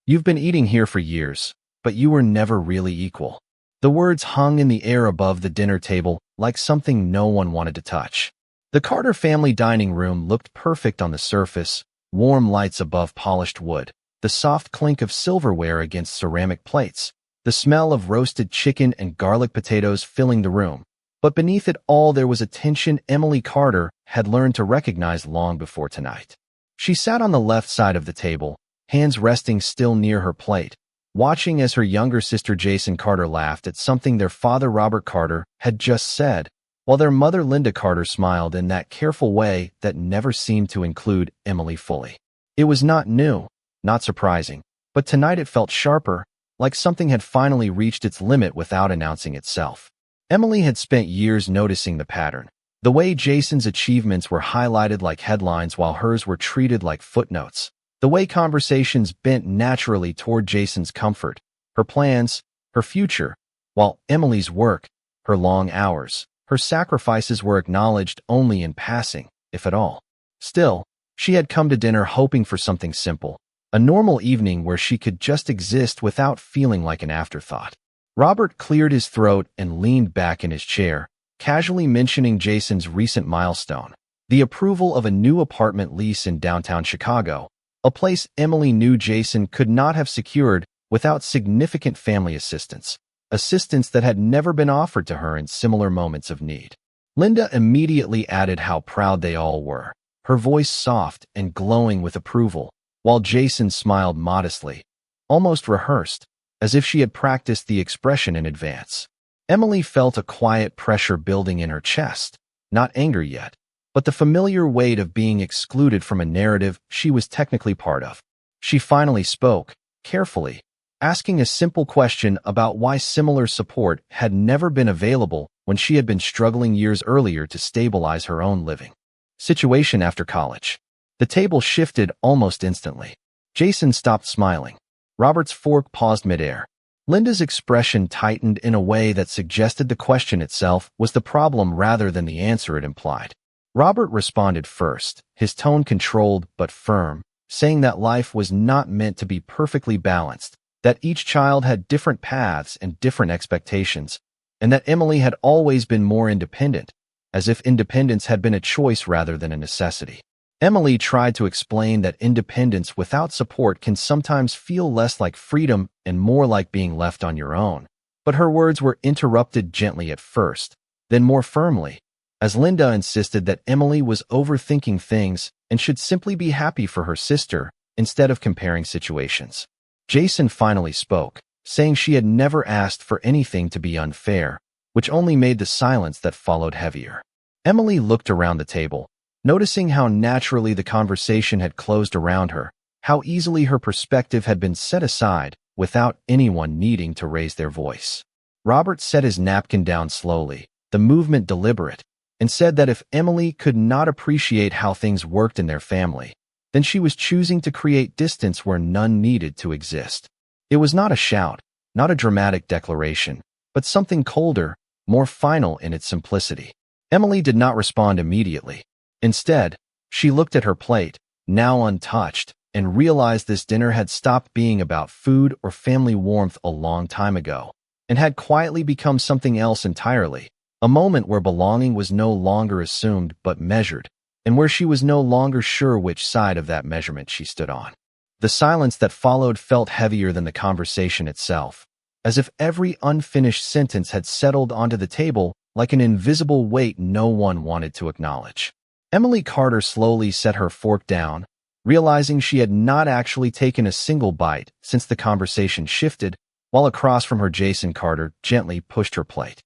You've been eating here for years, but you were never really equal." The words hung in the air above the dinner table like something no one wanted to touch. The Carter family dining room looked perfect on the surface, warm lights above polished wood, the soft clink of silverware against ceramic plates, the smell of roasted chicken and garlic potatoes filling the room. But beneath it all there was a tension Emily Carter had learned to recognize long before tonight. She sat on the left side of the table, hands resting still near her plate, watching as her younger sister Jason Carter laughed at something their father Robert Carter had just said, while their mother Linda Carter smiled in that careful way that never seemed to include Emily fully. It was not new, not surprising, but tonight it felt sharper, like something had finally reached its limit without announcing itself. Emily had spent years noticing the pattern, the way Jason's achievements were highlighted like headlines while hers were treated like footnotes, the way conversations bent naturally toward Jason's comfort, her plans, her future, while Emily's work, her long hours, her sacrifices were acknowledged only in passing, if at all. Still, she had come to dinner hoping for something simple, a normal evening where she could just exist without feeling like an afterthought. Robert cleared his throat and leaned back in his chair, casually mentioning Jason's recent milestone, the approval of a new apartment lease in downtown Chicago, a place Emily knew Jason could not have secured without significant family assistance that had never been offered to her in similar moments of need. Linda immediately added how proud they all were, her voice soft and glowing with approval, while Jason smiled modestly, almost rehearsed, as if she had practiced the expression in advance. Emily felt a quiet pressure building in her chest, not anger yet, but the familiar weight of being excluded from a narrative she was technically part of. She finally spoke, carefully, asking a simple question about why similar support had never been available when she had been struggling years earlier to stabilize her own living situation after college. The table shifted almost instantly. Jason stopped smiling. Robert's fork paused midair. Linda's expression tightened in a way that suggested the question itself was the problem rather than the answer it implied. Robert responded first, his tone controlled but firm, saying that life was not meant to be perfectly balanced, that each child had different paths and different expectations, and that Emily had always been more independent, as if independence had been a choice rather than a necessity. Emily tried to explain that independence without support can sometimes feel less like freedom and more like being left on your own, but her words were interrupted gently at first, then more firmly, as Linda insisted that Emily was overthinking things and should simply be happy for her sister instead of comparing situations. Jason finally spoke, saying she had never asked for anything to be unfair, which only made the silence that followed heavier. Emily looked around the table, noticing how naturally the conversation had closed around her, how easily her perspective had been set aside without anyone needing to raise their voice. Robert set his napkin down slowly, the movement deliberate, and said that if Emily could not appreciate how things worked in their family, then she was choosing to create distance where none needed to exist. It was not a shout, not a dramatic declaration, but something colder, more final in its simplicity. Emily did not respond immediately. Instead, she looked at her plate, now untouched, and realized this dinner had stopped being about food or family warmth a long time ago, and had quietly become something else entirely, a moment where belonging was no longer assumed but measured, and where she was no longer sure which side of that measurement she stood on. The silence that followed felt heavier than the conversation itself, as if every unfinished sentence had settled onto the table like an invisible weight no one wanted to acknowledge. Emily Carter slowly set her fork down, realizing she had not actually taken a single bite since the conversation shifted, while across from her Jason Carter gently pushed her plate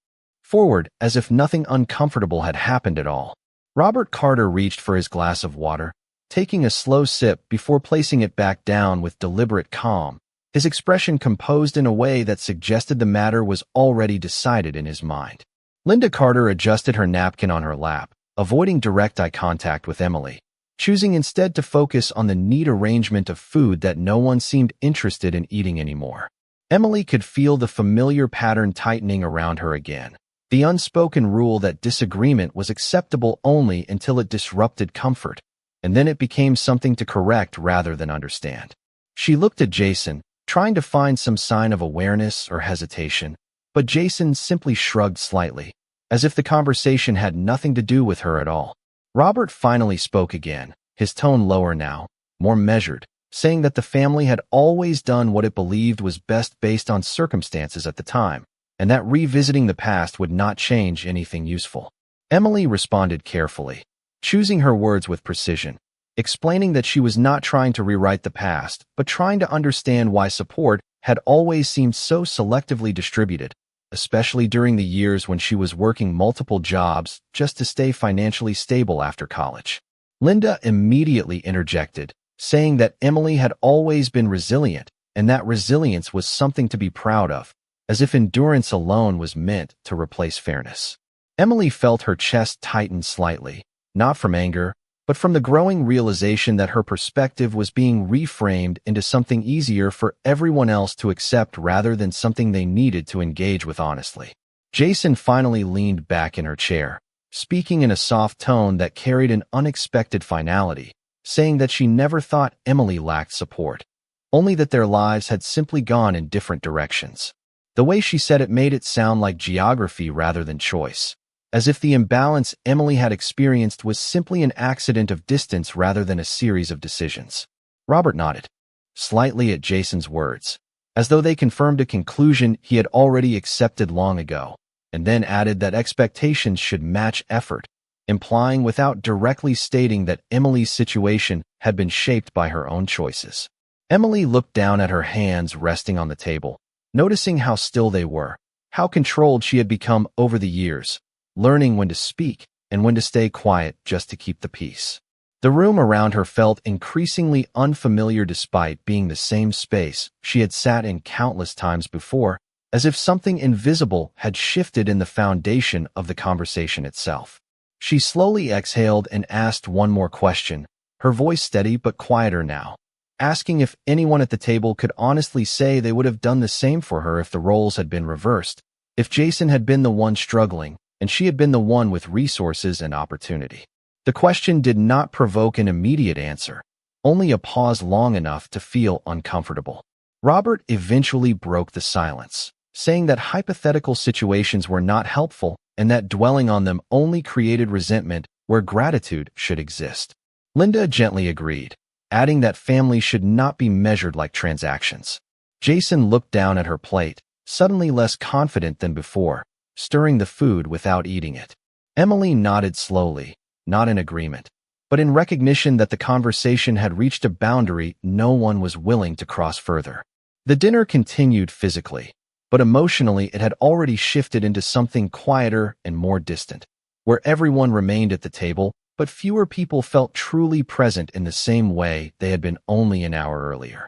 forward as if nothing uncomfortable had happened at all. Robert Carter reached for his glass of water, taking a slow sip before placing it back down with deliberate calm, his expression composed in a way that suggested the matter was already decided in his mind. Linda Carter adjusted her napkin on her lap, avoiding direct eye contact with Emily, choosing instead to focus on the neat arrangement of food that no one seemed interested in eating anymore. Emily could feel the familiar pattern tightening around her again, the unspoken rule that disagreement was acceptable only until it disrupted comfort, and then it became something to correct rather than understand. She looked at Jason, trying to find some sign of awareness or hesitation, but Jason simply shrugged slightly, as if the conversation had nothing to do with her at all. Robert finally spoke again, his tone lower now, more measured, saying that the family had always done what it believed was best based on circumstances at the time, and that revisiting the past would not change anything useful. Emily responded carefully, choosing her words with precision, explaining that she was not trying to rewrite the past, but trying to understand why support had always seemed so selectively distributed, especially during the years when she was working multiple jobs just to stay financially stable after college. Linda immediately interjected, saying that Emily had always been resilient, and that resilience was something to be proud of, as if endurance alone was meant to replace fairness. Emily felt her chest tighten slightly, not from anger, but from the growing realization that her perspective was being reframed into something easier for everyone else to accept rather than something they needed to engage with honestly. Jason finally leaned back in her chair, speaking in a soft tone that carried an unexpected finality, saying that she never thought Emily lacked support, only that their lives had simply gone in different directions. The way she said it made it sound like geography rather than choice, as if the imbalance Emily had experienced was simply an accident of distance rather than a series of decisions. Robert nodded, slightly at Jason's words, as though they confirmed a conclusion he had already accepted long ago, and then added that expectations should match effort, implying without directly stating that Emily's situation had been shaped by her own choices. Emily looked down at her hands resting on the table, noticing how still they were, how controlled she had become over the years, learning when to speak and when to stay quiet just to keep the peace. The room around her felt increasingly unfamiliar despite being the same space she had sat in countless times before, as if something invisible had shifted in the foundation of the conversation itself. She slowly exhaled and asked one more question, her voice steady but quieter now, asking if anyone at the table could honestly say they would have done the same for her if the roles had been reversed, if Jason had been the one struggling, and she had been the one with resources and opportunity. The question did not provoke an immediate answer, only a pause long enough to feel uncomfortable. Robert eventually broke the silence, saying that hypothetical situations were not helpful and that dwelling on them only created resentment where gratitude should exist. Linda gently agreed, adding that families should not be measured like transactions. Jason looked down at her plate, suddenly less confident than before, stirring the food without eating it. Emily nodded slowly, not in agreement, but in recognition that the conversation had reached a boundary no one was willing to cross further. The dinner continued physically, but emotionally it had already shifted into something quieter and more distant, where everyone remained at the table, but fewer people felt truly present in the same way they had been only an hour earlier.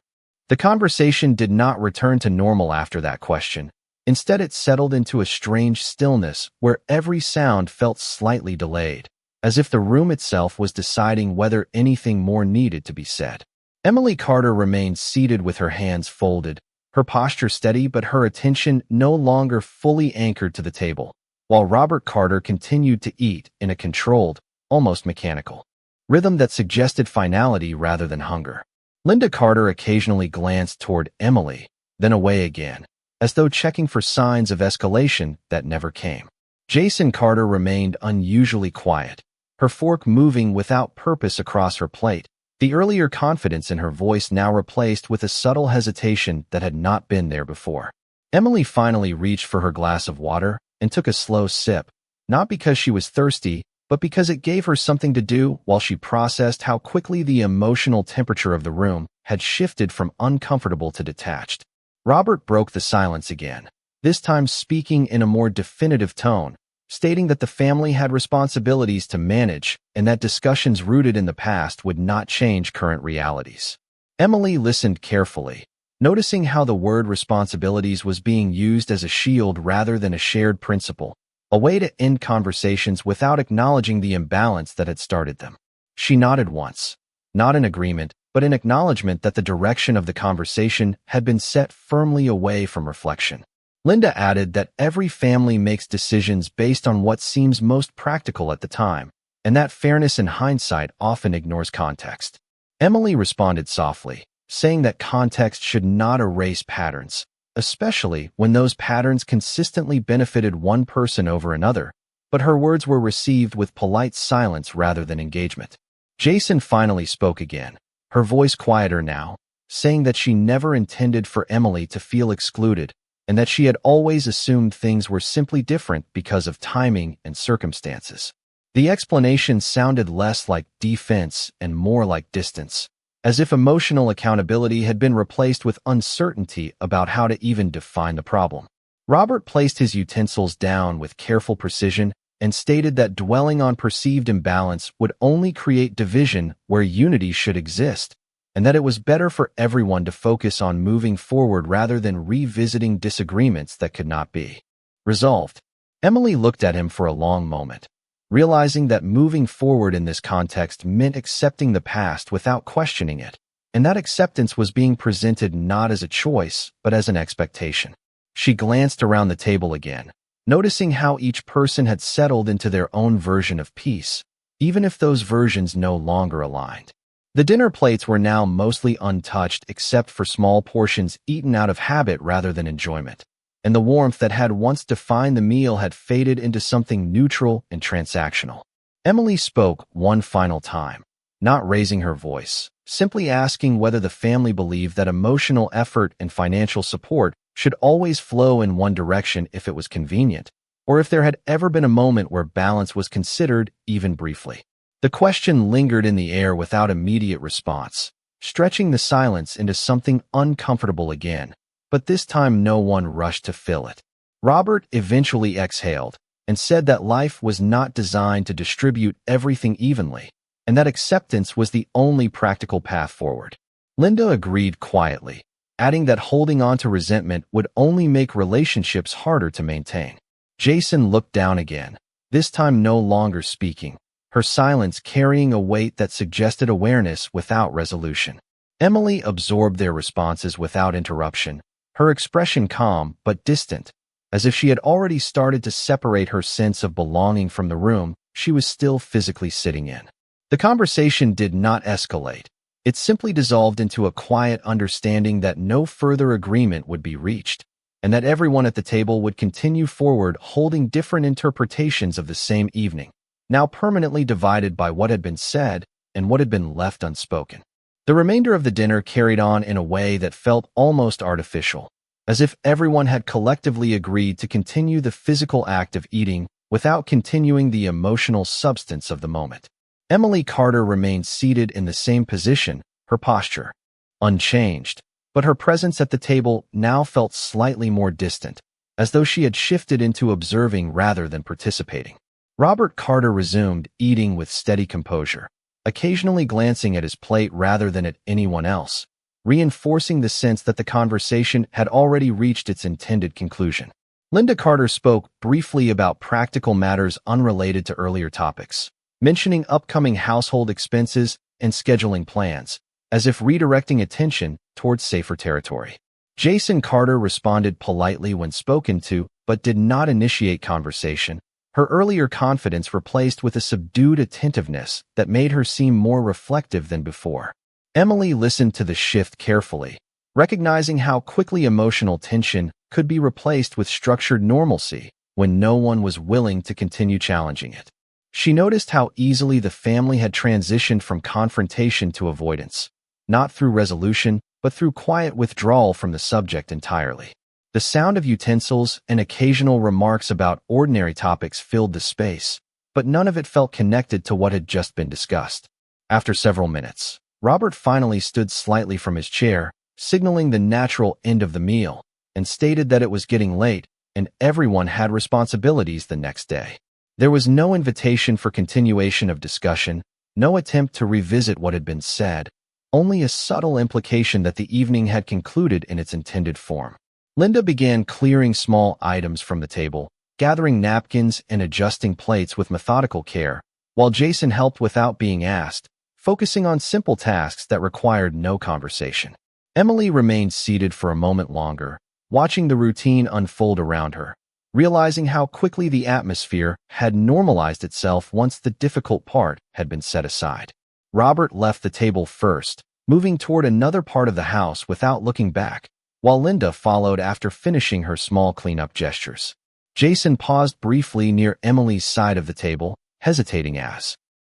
The conversation did not return to normal after that question. Instead, it settled into a strange stillness where every sound felt slightly delayed, as if the room itself was deciding whether anything more needed to be said. Emily Carter remained seated with her hands folded, her posture steady but her attention no longer fully anchored to the table, while Robert Carter continued to eat in a controlled, almost mechanical rhythm that suggested finality rather than hunger. Linda Carter occasionally glanced toward Emily, then away again, as though checking for signs of escalation that never came. Jason Carter remained unusually quiet, her fork moving without purpose across her plate, the earlier confidence in her voice now replaced with a subtle hesitation that had not been there before. Emily finally reached for her glass of water and took a slow sip, not because she was thirsty, but because it gave her something to do while she processed how quickly the emotional temperature of the room had shifted from uncomfortable to detached. Robert broke the silence again, this time speaking in a more definitive tone, stating that the family had responsibilities to manage and that discussions rooted in the past would not change current realities. Emily listened carefully, noticing how the word responsibilities was being used as a shield rather than a shared principle, a way to end conversations without acknowledging the imbalance that had started them. She nodded once, not in agreement, but in acknowledgement that the direction of the conversation had been set firmly away from reflection. Linda added that every family makes decisions based on what seems most practical at the time, and that fairness in hindsight often ignores context. Emily responded softly, saying that context should not erase patterns, especially when those patterns consistently benefited one person over another, but her words were received with polite silence rather than engagement. Jason finally spoke again, her voice quieter now, saying that she never intended for Emily to feel excluded and that she had always assumed things were simply different because of timing and circumstances. The explanation sounded less like defense and more like distance, as if emotional accountability had been replaced with uncertainty about how to even define the problem. Robert placed his utensils down with careful precision and stated that dwelling on perceived imbalance would only create division where unity should exist, and that it was better for everyone to focus on moving forward rather than revisiting disagreements that could not be resolved. Emily looked at him for a long moment, realizing that moving forward in this context meant accepting the past without questioning it, and that acceptance was being presented not as a choice, but as an expectation. She glanced around the table again, noticing how each person had settled into their own version of peace, even if those versions no longer aligned. The dinner plates were now mostly untouched except for small portions eaten out of habit rather than enjoyment, and the warmth that had once defined the meal had faded into something neutral and transactional. Emily spoke one final time, not raising her voice, simply asking whether the family believed that emotional effort and financial support should always flow in one direction if it was convenient, or if there had ever been a moment where balance was considered, even briefly. The question lingered in the air without immediate response, stretching the silence into something uncomfortable again, but this time no one rushed to fill it. Robert eventually exhaled and said that life was not designed to distribute everything evenly, and that acceptance was the only practical path forward. Linda agreed quietly, adding that holding on to resentment would only make relationships harder to maintain. Jason looked down again, this time no longer speaking, her silence carrying a weight that suggested awareness without resolution. Emily absorbed their responses without interruption, her expression calm but distant, as if she had already started to separate her sense of belonging from the room she was still physically sitting in. The conversation did not escalate. It simply dissolved into a quiet understanding that no further agreement would be reached, and that everyone at the table would continue forward holding different interpretations of the same evening, now permanently divided by what had been said and what had been left unspoken. The remainder of the dinner carried on in a way that felt almost artificial, as if everyone had collectively agreed to continue the physical act of eating without continuing the emotional substance of the moment. Emily Carter remained seated in the same position, her posture unchanged, but her presence at the table now felt slightly more distant, as though she had shifted into observing rather than participating. Robert Carter resumed eating with steady composure, occasionally glancing at his plate rather than at anyone else, reinforcing the sense that the conversation had already reached its intended conclusion. Linda Carter spoke briefly about practical matters unrelated to earlier topics, mentioning upcoming household expenses and scheduling plans, as if redirecting attention towards safer territory. Jason Carter responded politely when spoken to, but did not initiate conversation, her earlier confidence replaced with a subdued attentiveness that made her seem more reflective than before. Emily listened to the shift carefully, recognizing how quickly emotional tension could be replaced with structured normalcy when no one was willing to continue challenging it. She noticed how easily the family had transitioned from confrontation to avoidance, not through resolution, but through quiet withdrawal from the subject entirely. The sound of utensils and occasional remarks about ordinary topics filled the space, but none of it felt connected to what had just been discussed. After several minutes, Robert finally stood slightly from his chair, signaling the natural end of the meal, and stated that it was getting late and everyone had responsibilities the next day. There was no invitation for continuation of discussion, no attempt to revisit what had been said, only a subtle implication that the evening had concluded in its intended form. Linda began clearing small items from the table, gathering napkins and adjusting plates with methodical care, while Jason helped without being asked, focusing on simple tasks that required no conversation. Emily remained seated for a moment longer, watching the routine unfold around her, realizing how quickly the atmosphere had normalized itself once the difficult part had been set aside. Robert left the table first, moving toward another part of the house without looking back, while Linda followed after finishing her small cleanup gestures. Jason paused briefly near Emily's side of the table, hesitating as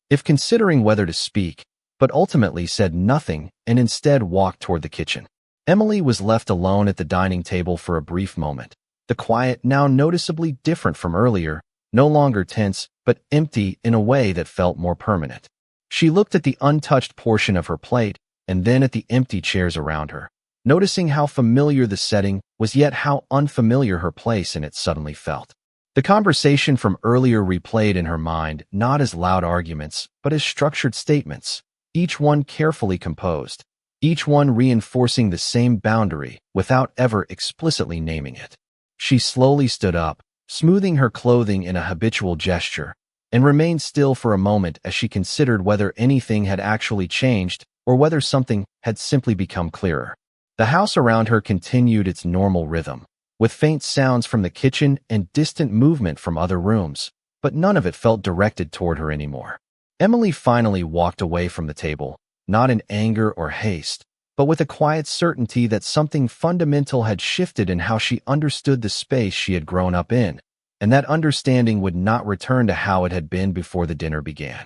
if considering whether to speak, but ultimately said nothing and instead walked toward the kitchen. Emily was left alone at the dining table for a brief moment, the quiet now noticeably different from earlier, no longer tense, but empty in a way that felt more permanent. She looked at the untouched portion of her plate and then at the empty chairs around her, noticing how familiar the setting was yet how unfamiliar her place in it suddenly felt. The conversation from earlier replayed in her mind, not as loud arguments, but as structured statements, each one carefully composed, each one reinforcing the same boundary without ever explicitly naming it. She slowly stood up, smoothing her clothing in a habitual gesture, and remained still for a moment as she considered whether anything had actually changed or whether something had simply become clearer. The house around her continued its normal rhythm, with faint sounds from the kitchen and distant movement from other rooms, but none of it felt directed toward her anymore. Emily finally walked away from the table, not in anger or haste, but with a quiet certainty that something fundamental had shifted in how she understood the space she had grown up in, and that understanding would not return to how it had been before the dinner began.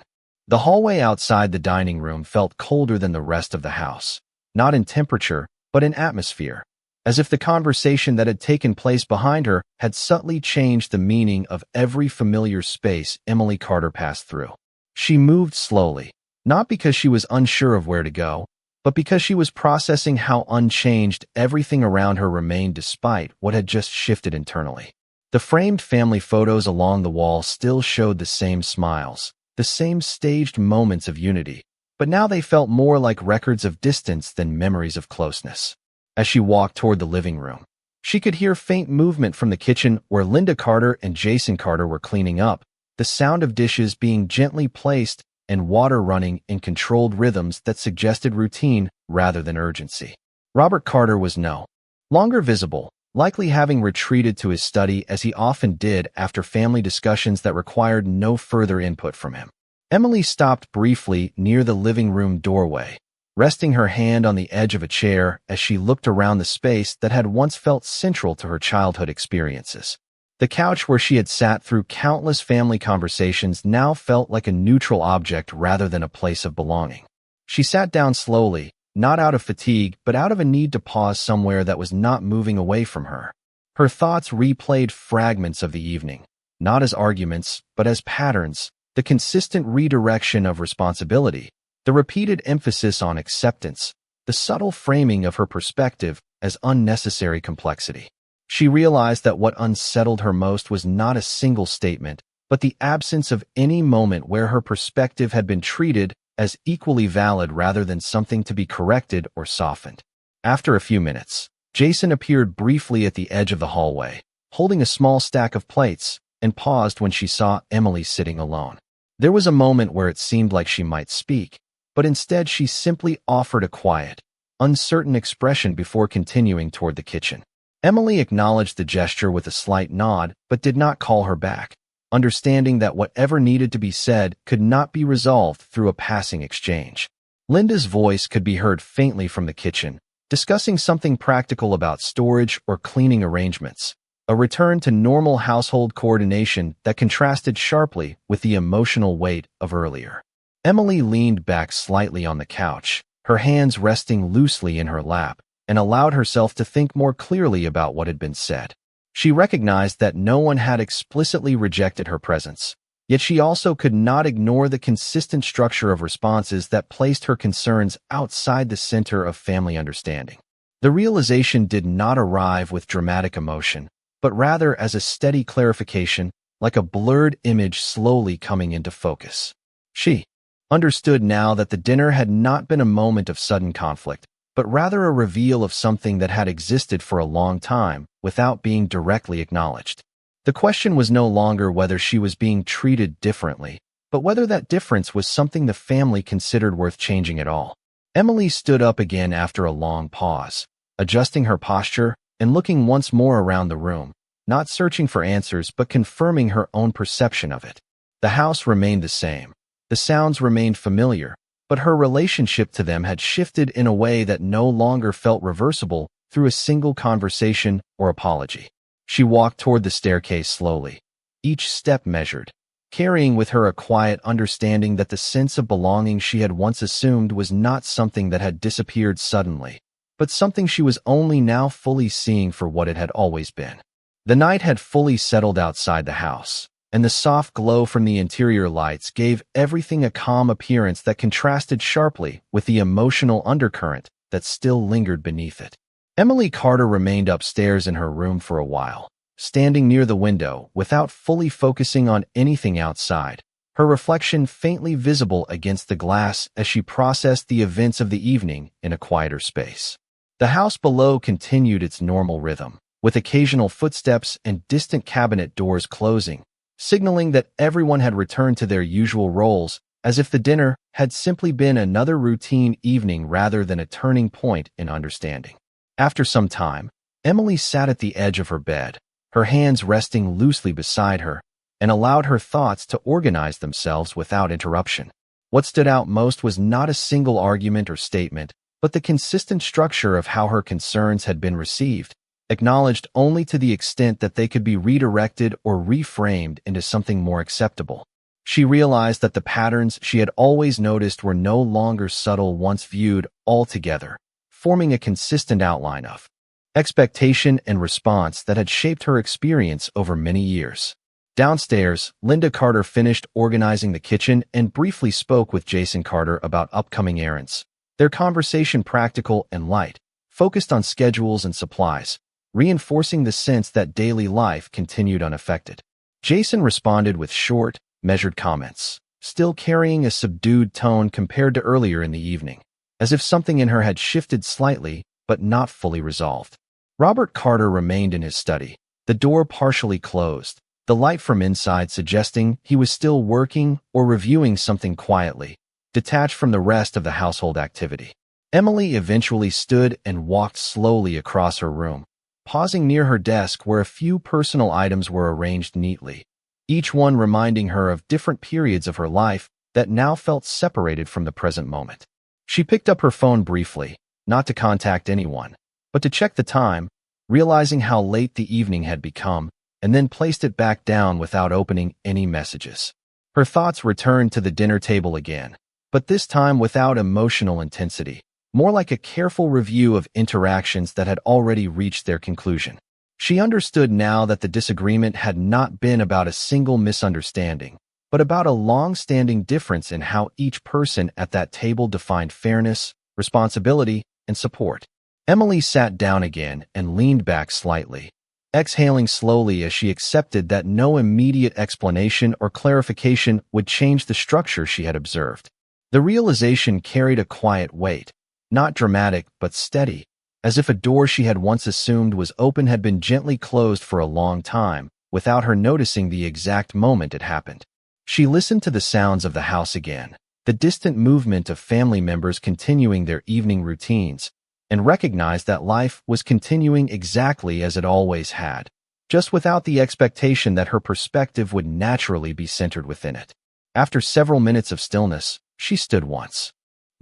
The hallway outside the dining room felt colder than the rest of the house, not in temperature, but in atmosphere, as if the conversation that had taken place behind her had subtly changed the meaning of every familiar space Emily Carter passed through. She moved slowly, not because she was unsure of where to go, but because she was processing how unchanged everything around her remained despite what had just shifted internally. The framed family photos along the wall still showed the same smiles, the same staged moments of unity, but now they felt more like records of distance than memories of closeness. As she walked toward the living room, she could hear faint movement from the kitchen where Linda Carter and Jason Carter were cleaning up, the sound of dishes being gently placed and water running in controlled rhythms that suggested routine rather than urgency. Robert Carter was no longer visible, likely having retreated to his study as he often did after family discussions that required no further input from him. Emily stopped briefly near the living room doorway, resting her hand on the edge of a chair as she looked around the space that had once felt central to her childhood experiences. The couch where she had sat through countless family conversations now felt like a neutral object rather than a place of belonging. She sat down slowly, not out of fatigue, but out of a need to pause somewhere that was not moving away from her. Her thoughts replayed fragments of the evening, not as arguments, but as patterns, the consistent redirection of responsibility, the repeated emphasis on acceptance, the subtle framing of her perspective as unnecessary complexity. She realized that what unsettled her most was not a single statement, but the absence of any moment where her perspective had been treated as equally valid rather than something to be corrected or softened. After a few minutes, Jason appeared briefly at the edge of the hallway, holding a small stack of plates, and paused when she saw Emily sitting alone. There was a moment where it seemed like she might speak, but instead she simply offered a quiet, uncertain expression before continuing toward the kitchen. Emily acknowledged the gesture with a slight nod, but did not call her back, understanding that whatever needed to be said could not be resolved through a passing exchange. Linda's voice could be heard faintly from the kitchen, discussing something practical about storage or cleaning arrangements, a return to normal household coordination that contrasted sharply with the emotional weight of earlier. Emily leaned back slightly on the couch, her hands resting loosely in her lap, and allowed herself to think more clearly about what had been said. She recognized that no one had explicitly rejected her presence, yet she also could not ignore the consistent structure of responses that placed her concerns outside the center of family understanding. The realization did not arrive with dramatic emotion, but rather as a steady clarification, like a blurred image slowly coming into focus. She understood now that the dinner had not been a moment of sudden conflict, but rather a reveal of something that had existed for a long time without being directly acknowledged. The question was no longer whether she was being treated differently, but whether that difference was something the family considered worth changing at all. Emily stood up again after a long pause, adjusting her posture and looking once more around the room, not searching for answers but confirming her own perception of it. The house remained the same. The sounds remained familiar, but her relationship to them had shifted in a way that no longer felt reversible through a single conversation or apology. She walked toward the staircase slowly, each step measured, carrying with her a quiet understanding that the sense of belonging she had once assumed was not something that had disappeared suddenly, but something she was only now fully seeing for what it had always been. The night had fully settled outside the house, and the soft glow from the interior lights gave everything a calm appearance that contrasted sharply with the emotional undercurrent that still lingered beneath it. Emily Carter remained upstairs in her room for a while, standing near the window without fully focusing on anything outside, her reflection faintly visible against the glass as she processed the events of the evening in a quieter space. The house below continued its normal rhythm, with occasional footsteps and distant cabinet doors closing, signaling that everyone had returned to their usual roles, as if the dinner had simply been another routine evening rather than a turning point in understanding. After some time, Emily sat at the edge of her bed, her hands resting loosely beside her, and allowed her thoughts to organize themselves without interruption. What stood out most was not a single argument or statement, but the consistent structure of how her concerns had been received, acknowledged only to the extent that they could be redirected or reframed into something more acceptable. She realized that the patterns she had always noticed were no longer subtle once viewed altogether, forming a consistent outline of expectation and response that had shaped her experience over many years. Downstairs, Linda Carter finished organizing the kitchen and briefly spoke with Jason Carter about upcoming errands. Their conversation practical and light, focused on schedules and supplies, reinforcing the sense that daily life continued unaffected. Jason responded with short, measured comments, still carrying a subdued tone compared to earlier in the evening, as if something in her had shifted slightly but not fully resolved. Robert Carter remained in his study, the door partially closed, the light from inside suggesting he was still working or reviewing something quietly, detached from the rest of the household activity. Emily eventually stood and walked slowly across her room, pausing near her desk where a few personal items were arranged neatly, each one reminding her of different periods of her life that now felt separated from the present moment. She picked up her phone briefly, not to contact anyone, but to check the time, realizing how late the evening had become, and then placed it back down without opening any messages. Her thoughts returned to the dinner table again, but this time without emotional intensity, more like a careful review of interactions that had already reached their conclusion. She understood now that the disagreement had not been about a single misunderstanding, but about a long-standing difference in how each person at that table defined fairness, responsibility, and support. Emily sat down again and leaned back slightly, exhaling slowly as she accepted that no immediate explanation or clarification would change the structure she had observed. The realization carried a quiet weight, not dramatic but steady, as if a door she had once assumed was open had been gently closed for a long time, without her noticing the exact moment it happened. She listened to the sounds of the house again, the distant movement of family members continuing their evening routines, and recognized that life was continuing exactly as it always had, just without the expectation that her perspective would naturally be centered within it. After several minutes of stillness, she stood once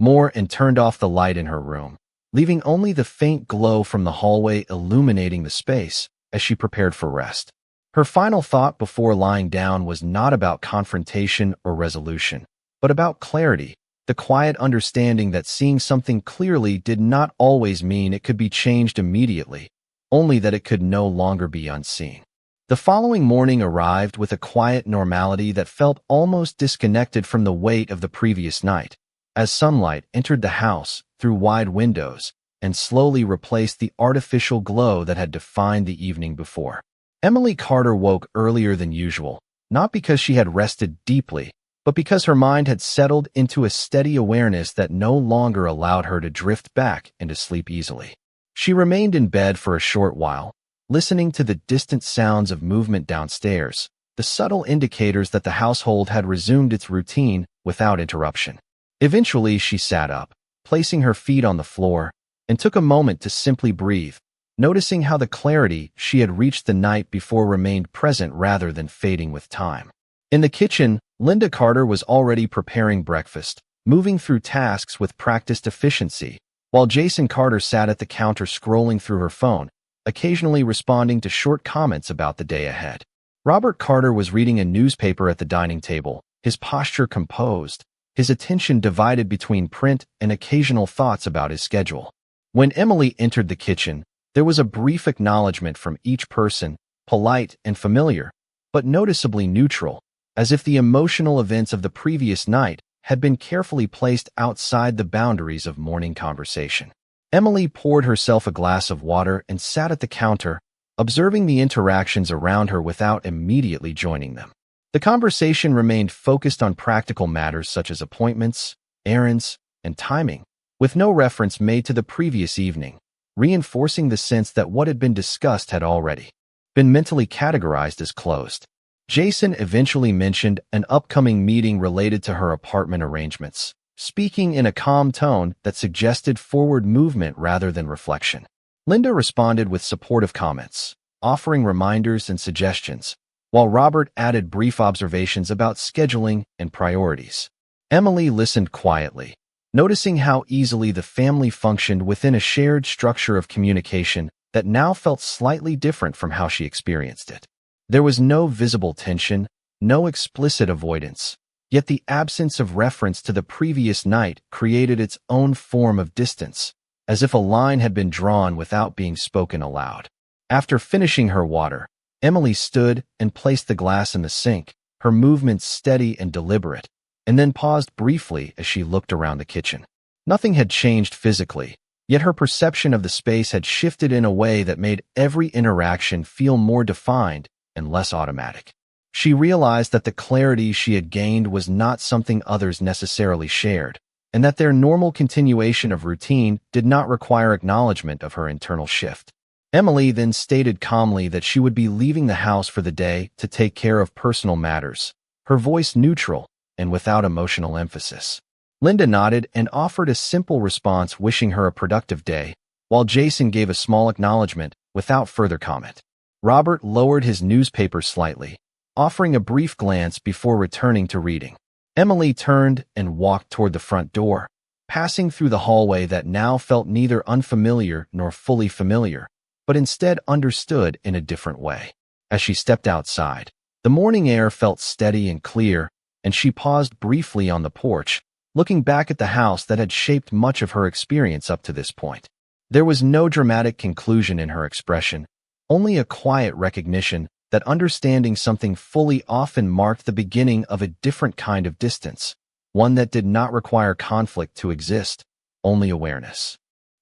more and turned off the light in her room, leaving only the faint glow from the hallway illuminating the space as she prepared for rest. Her final thought before lying down was not about confrontation or resolution, but about clarity, the quiet understanding that seeing something clearly did not always mean it could be changed immediately, only that it could no longer be unseen. The following morning arrived with a quiet normality that felt almost disconnected from the weight of the previous night, as sunlight entered the house through wide windows and slowly replaced the artificial glow that had defined the evening before. Emily Carter woke earlier than usual, not because she had rested deeply, but because her mind had settled into a steady awareness that no longer allowed her to drift back into sleep easily. She remained in bed for a short while, listening to the distant sounds of movement downstairs, the subtle indicators that the household had resumed its routine without interruption. Eventually, she sat up, placing her feet on the floor, and took a moment to simply breathe, noticing how the clarity she had reached the night before remained present rather than fading with time. In the kitchen, Linda Carter was already preparing breakfast, moving through tasks with practiced efficiency, while Jason Carter sat at the counter scrolling through her phone, occasionally responding to short comments about the day ahead. Robert Carter was reading a newspaper at the dining table, his posture composed, his attention divided between print and occasional thoughts about his schedule. When Emily entered the kitchen, there was a brief acknowledgement from each person, polite and familiar, but noticeably neutral, as if the emotional events of the previous night had been carefully placed outside the boundaries of morning conversation. Emily poured herself a glass of water and sat at the counter, observing the interactions around her without immediately joining them. The conversation remained focused on practical matters such as appointments, errands, and timing, with no reference made to the previous evening, reinforcing the sense that what had been discussed had already been mentally categorized as closed. Jason eventually mentioned an upcoming meeting related to her apartment arrangements, speaking in a calm tone that suggested forward movement rather than reflection. Linda responded with supportive comments, offering reminders and suggestions, while Robert added brief observations about scheduling and priorities. Emily listened quietly, noticing how easily the family functioned within a shared structure of communication that now felt slightly different from how she experienced it. There was no visible tension, no explicit avoidance, yet the absence of reference to the previous night created its own form of distance, as if a line had been drawn without being spoken aloud. After finishing her water, Emily stood and placed the glass in the sink, her movements steady and deliberate, and then paused briefly as she looked around the kitchen. Nothing had changed physically, yet her perception of the space had shifted in a way that made every interaction feel more defined and less automatic. She realized that the clarity she had gained was not something others necessarily shared, and that their normal continuation of routine did not require acknowledgement of her internal shift. Emily then stated calmly that she would be leaving the house for the day to take care of personal matters, her voice neutral and without emotional emphasis. Linda nodded and offered a simple response wishing her a productive day, while Jason gave a small acknowledgement without further comment. Robert lowered his newspaper slightly, offering a brief glance before returning to reading. Emily turned and walked toward the front door, passing through the hallway that now felt neither unfamiliar nor fully familiar, but instead understood in a different way. As she stepped outside, the morning air felt steady and clear, and she paused briefly on the porch, looking back at the house that had shaped much of her experience up to this point. There was no dramatic conclusion in her expression, only a quiet recognition that understanding something fully often marked the beginning of a different kind of distance, one that did not require conflict to exist, only awareness.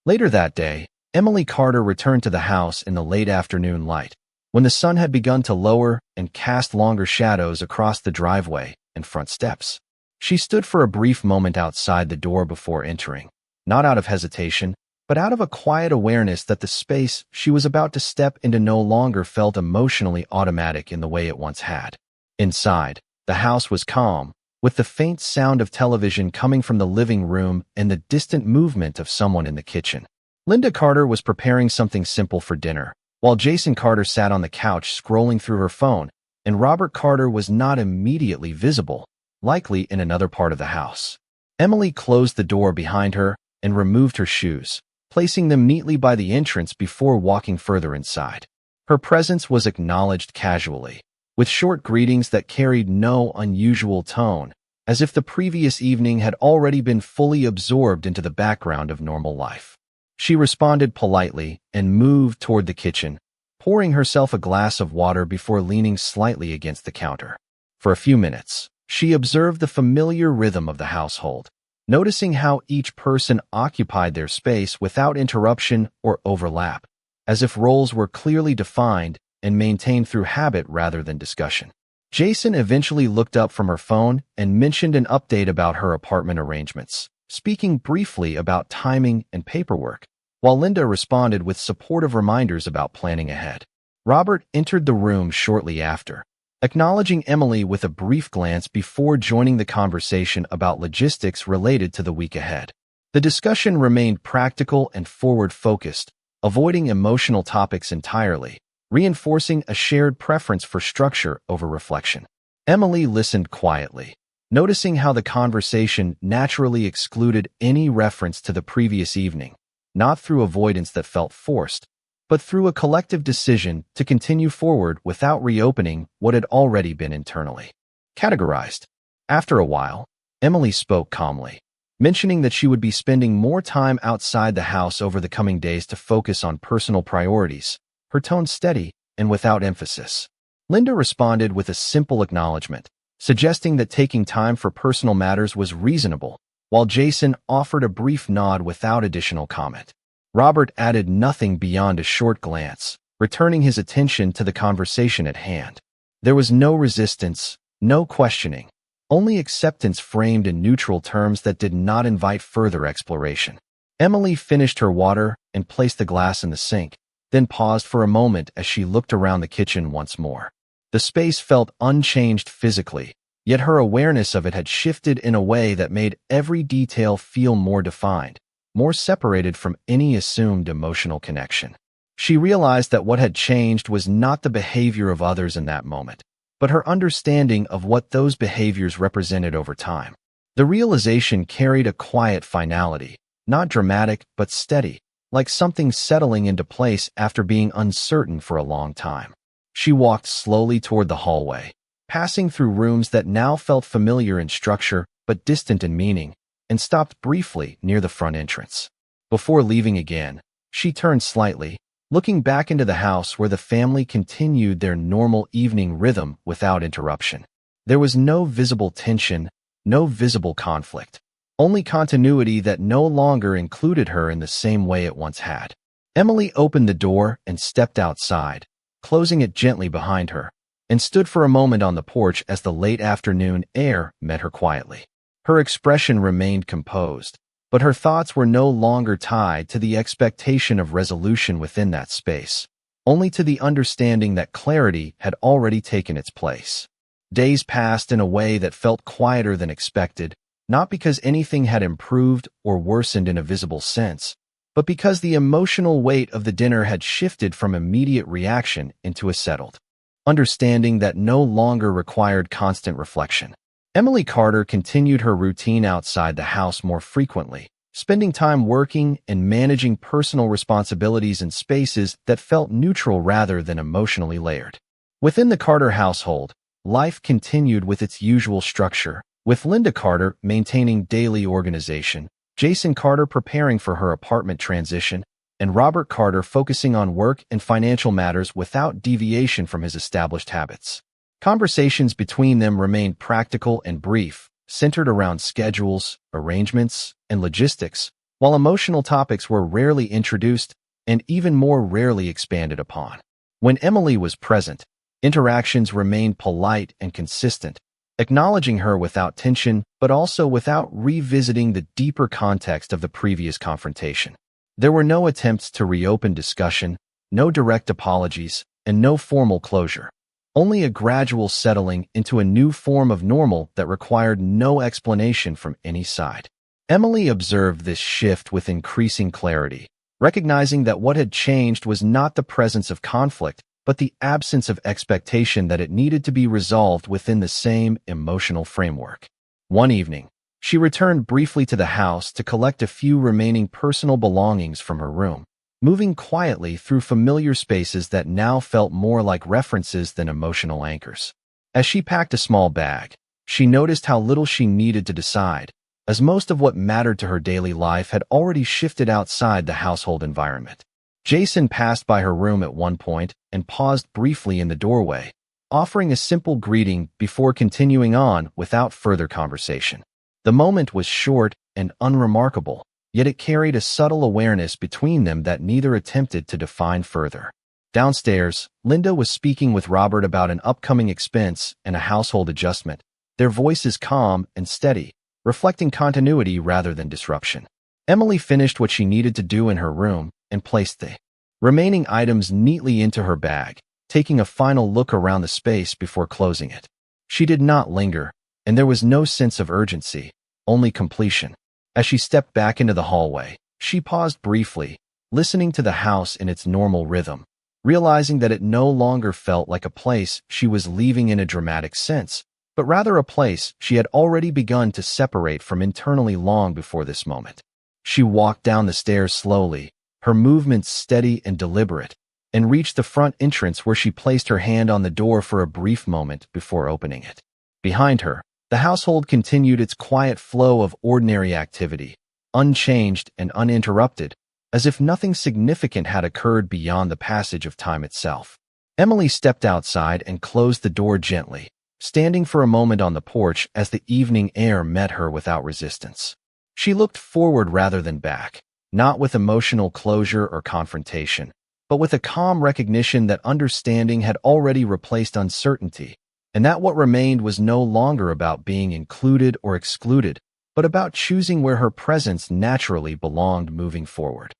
Later that day, Emily Carter returned to the house in the late afternoon light, when the sun had begun to lower and cast longer shadows across the driveway and front steps. She stood for a brief moment outside the door before entering, not out of hesitation, but out of a quiet awareness that the space she was about to step into no longer felt emotionally automatic in the way it once had. Inside, the house was calm, with the faint sound of television coming from the living room and the distant movement of someone in the kitchen. Linda Carter was preparing something simple for dinner, while Jason Carter sat on the couch scrolling through her phone, and Robert Carter was not immediately visible, likely in another part of the house. Emily closed the door behind her and removed her shoes, placing them neatly by the entrance before walking further inside. Her presence was acknowledged casually, with short greetings that carried no unusual tone, as if the previous evening had already been fully absorbed into the background of normal life. She responded politely and moved toward the kitchen, pouring herself a glass of water before leaning slightly against the counter. For a few minutes, she observed the familiar rhythm of the household, noticing how each person occupied their space without interruption or overlap, as if roles were clearly defined and maintained through habit rather than discussion. Jason eventually looked up from her phone and mentioned an update about her apartment arrangements, speaking briefly about timing and paperwork, while Linda responded with supportive reminders about planning ahead. Robert entered the room shortly after, acknowledging Emily with a brief glance before joining the conversation about logistics related to the week ahead. The discussion remained practical and forward-focused, avoiding emotional topics entirely, reinforcing a shared preference for structure over reflection. Emily listened quietly, noticing how the conversation naturally excluded any reference to the previous evening, not through avoidance that felt forced, but through a collective decision to continue forward without reopening what had already been internally categorized. After a while, Emily spoke calmly, mentioning that she would be spending more time outside the house over the coming days to focus on personal priorities, her tone steady and without emphasis. Linda responded with a simple acknowledgement, suggesting that taking time for personal matters was reasonable, while Jason offered a brief nod without additional comment. Robert added nothing beyond a short glance, returning his attention to the conversation at hand. There was no resistance, no questioning, only acceptance framed in neutral terms that did not invite further exploration. Emily finished her water and placed the glass in the sink, then paused for a moment as she looked around the kitchen once more. The space felt unchanged physically, yet her awareness of it had shifted in a way that made every detail feel more defined, more separated from any assumed emotional connection. She realized that what had changed was not the behavior of others in that moment, but her understanding of what those behaviors represented over time. The realization carried a quiet finality, not dramatic but steady, like something settling into place after being uncertain for a long time. She walked slowly toward the hallway, passing through rooms that now felt familiar in structure but distant in meaning, and stopped briefly near the front entrance. Before leaving again, she turned slightly, looking back into the house where the family continued their normal evening rhythm without interruption. There was no visible tension, no visible conflict, only continuity that no longer included her in the same way it once had. Emily opened the door and stepped outside, closing it gently behind her, and stood for a moment on the porch as the late afternoon air met her quietly. Her expression remained composed, but her thoughts were no longer tied to the expectation of resolution within that space, only to the understanding that clarity had already taken its place. Days passed in a way that felt quieter than expected, not because anything had improved or worsened in a visible sense, but because the emotional weight of the dinner had shifted from immediate reaction into a settled understanding that no longer required constant reflection. Emily Carter continued her routine outside the house more frequently, spending time working and managing personal responsibilities in spaces that felt neutral rather than emotionally layered. Within the Carter household, life continued with its usual structure, with Linda Carter maintaining daily organization, Jason Carter preparing for her apartment transition, and Robert Carter focusing on work and financial matters without deviation from his established habits. Conversations between them remained practical and brief, centered around schedules, arrangements, and logistics, while emotional topics were rarely introduced and even more rarely expanded upon. When Emily was present, interactions remained polite and consistent, acknowledging her without tension but also without revisiting the deeper context of the previous confrontation. There were no attempts to reopen discussion, no direct apologies, and no formal closure. Only a gradual settling into a new form of normal that required no explanation from any side. Emily observed this shift with increasing clarity, recognizing that what had changed was not the presence of conflict, but the absence of expectation that it needed to be resolved within the same emotional framework. One evening, she returned briefly to the house to collect a few remaining personal belongings from her room, moving quietly through familiar spaces that now felt more like references than emotional anchors. As she packed a small bag, she noticed how little she needed to decide, as most of what mattered to her daily life had already shifted outside the household environment. Jason passed by her room at one point and paused briefly in the doorway, offering a simple greeting before continuing on without further conversation. The moment was short and unremarkable, yet it carried a subtle awareness between them that neither attempted to define further. Downstairs, Linda was speaking with Robert about an upcoming expense and a household adjustment, their voices calm and steady, reflecting continuity rather than disruption. Emily finished what she needed to do in her room and placed the remaining items neatly into her bag, taking a final look around the space before closing it. She did not linger, and there was no sense of urgency, only completion. As she stepped back into the hallway, she paused briefly, listening to the house in its normal rhythm, realizing that it no longer felt like a place she was leaving in a dramatic sense, but rather a place she had already begun to separate from internally long before this moment. She walked down the stairs slowly, her movements steady and deliberate, and reached the front entrance where she placed her hand on the door for a brief moment before opening it. Behind her, the household continued its quiet flow of ordinary activity, unchanged and uninterrupted, as if nothing significant had occurred beyond the passage of time itself. Emily stepped outside and closed the door gently, standing for a moment on the porch as the evening air met her without resistance. She looked forward rather than back, not with emotional closure or confrontation, but with a calm recognition that understanding had already replaced uncertainty, and that what remained was no longer about being included or excluded, but about choosing where her presence naturally belonged moving forward.